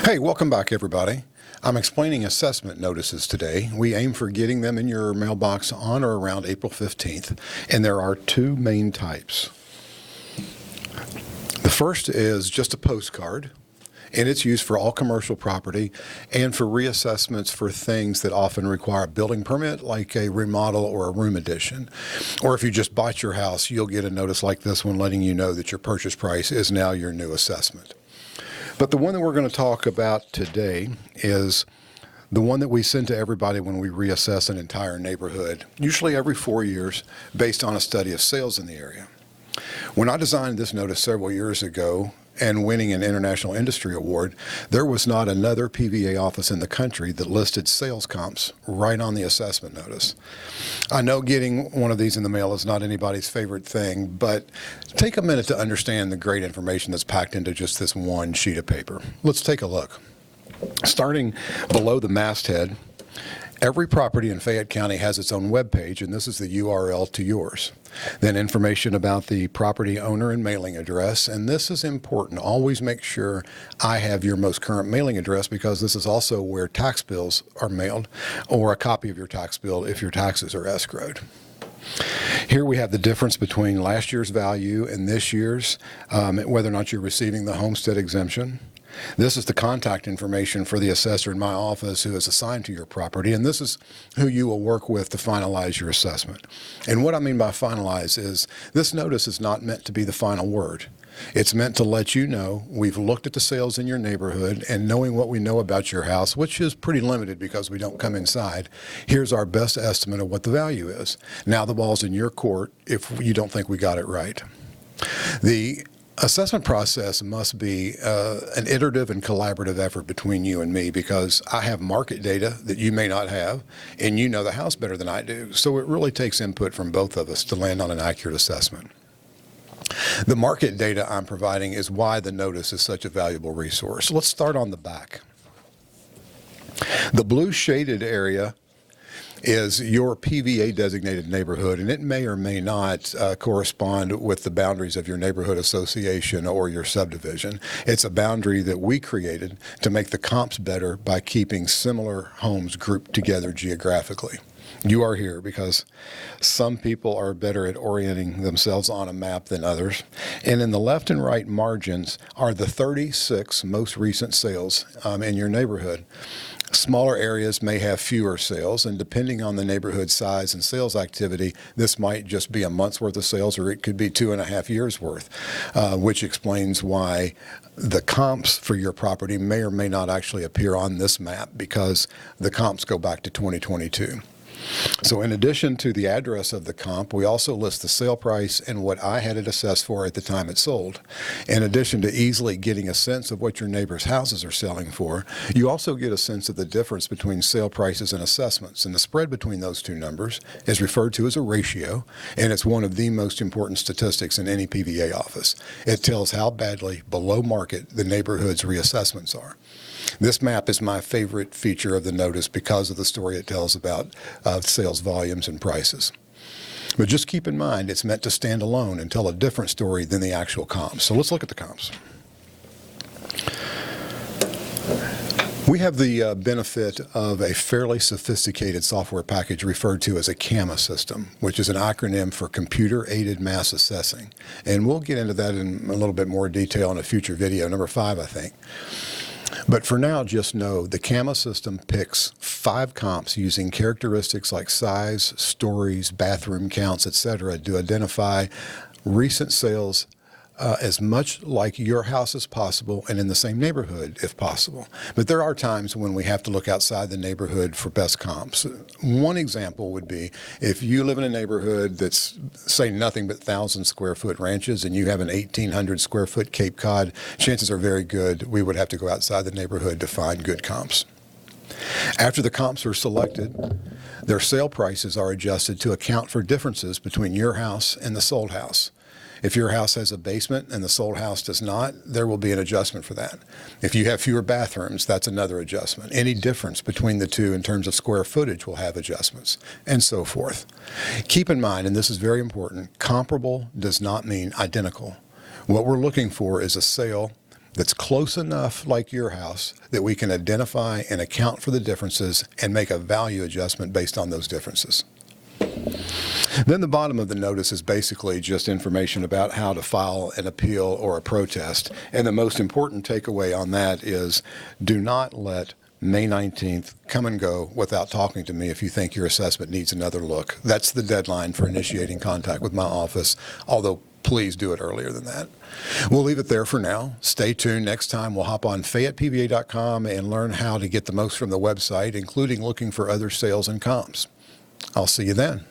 Hey, welcome back, everybody. I'm explaining assessment notices today. We aim for getting them in your mailbox on or around April 15th, and there are two main types. The first is just a postcard, and it's used for all commercial property and for reassessments for things that often require a building permit, like a remodel or a room addition. Or if you just bought your house, you'll get a notice like this one letting you know that your purchase price is now your new assessment. But the one that we're going to talk about today is the one that we send to everybody when we reassess an entire neighborhood, usually every 4 years, based on a study of sales in the area. When I designed this notice several years ago and winning an International Industry Award, there was not another PVA office in the country that listed sales comps right on the assessment notice. I know getting one of these in the mail is not anybody's favorite thing, but take a minute to understand the great information that's packed into just this one sheet of paper. Let's take a look. Starting below the masthead, every property in Fayette County has its own web page, and this is the URL to yours. Then information about the property owner and mailing address, and this is important. Always make sure I have your most current mailing address, because this is also where tax bills are mailed, or a copy of your tax bill if your taxes are escrowed. Here we have the difference between last year's value and this year's, whether or not you're receiving the homestead exemption. This is the contact information for the assessor in my office who is assigned to your property, and this is who you will work with to finalize your assessment. And what I mean by finalize is this notice is not meant to be the final word. It's meant to let you know we've looked at the sales in your neighborhood, and knowing what we know about your house, which is pretty limited because we don't come inside, here's our best estimate of what the value is. Now the ball's in your court if you don't think we got it right. The assessment process must be an iterative and collaborative effort between you and me, because I have market data that you may not have, and you know the house better than I do. So it really takes input from both of us to land on an accurate assessment. The market data I'm providing is why the notice is such a valuable resource. Let's start on the back. The blue shaded area is your PVA designated neighborhood, and it may or may not correspond with the boundaries of your neighborhood association or your subdivision. It's a boundary that we created to make the comps better by keeping similar homes grouped together geographically. You are here because some people are better at orienting themselves on a map than others. And in the left and right margins are the 36 most recent sales in your neighborhood. Smaller areas may have fewer sales, and depending on the neighborhood size and sales activity, this might just be a month's worth of sales, or it could be 2.5 years worth, which explains why the comps for your property may or may not actually appear on this map, because the comps go back to 2022. So in addition to the address of the comp, we also list the sale price and what I had it assessed for at the time it sold. In addition to easily getting a sense of what your neighbors' houses are selling for, you also get a sense of the difference between sale prices and assessments. And the spread between those two numbers is referred to as a ratio, and it's one of the most important statistics in any PVA office. It tells how badly below market the neighborhood's reassessments are. This map is my favorite feature of the notice because of the story it tells about sales volumes and prices. But just keep in mind, it's meant to stand alone and tell a different story than the actual comps. So let's look at the comps. We have the benefit of a fairly sophisticated software package referred to as a CAMA system, which is an acronym for Computer Aided Mass Assessing. And we'll get into that in a little bit more detail in a future video, number 5, I think. But for now, just know the CAMA system picks 5 comps using characteristics like size, stories, bathroom counts, etc., to identify recent sales as much like your house as possible and in the same neighborhood if possible. But there are times when we have to look outside the neighborhood for best comps. One example would be if you live in a neighborhood that's, say, nothing but 1,000 square foot ranches and you have an 1,800 square foot Cape Cod, chances are very good we would have to go outside the neighborhood to find good comps. After the comps are selected, their sale prices are adjusted to account for differences between your house and the sold house. If your house has a basement and the sold house does not, there will be an adjustment for that. If you have fewer bathrooms, that's another adjustment. Any difference between the two in terms of square footage will have adjustments, and so forth. Keep in mind, and this is very important, comparable does not mean identical. What we're looking for is a sale that's close enough like your house that we can identify and account for the differences and make a value adjustment based on those differences. Then the bottom of the notice is basically just information about how to file an appeal or a protest. And the most important takeaway on that is do not let May 19th come and go without talking to me if you think your assessment needs another look. That's the deadline for initiating contact with my office, although please do it earlier than that. We'll leave it there for now. Stay tuned. Next time we'll hop on FayettePVA.com and learn how to get the most from the website, including looking for other sales and comps. I'll see you then.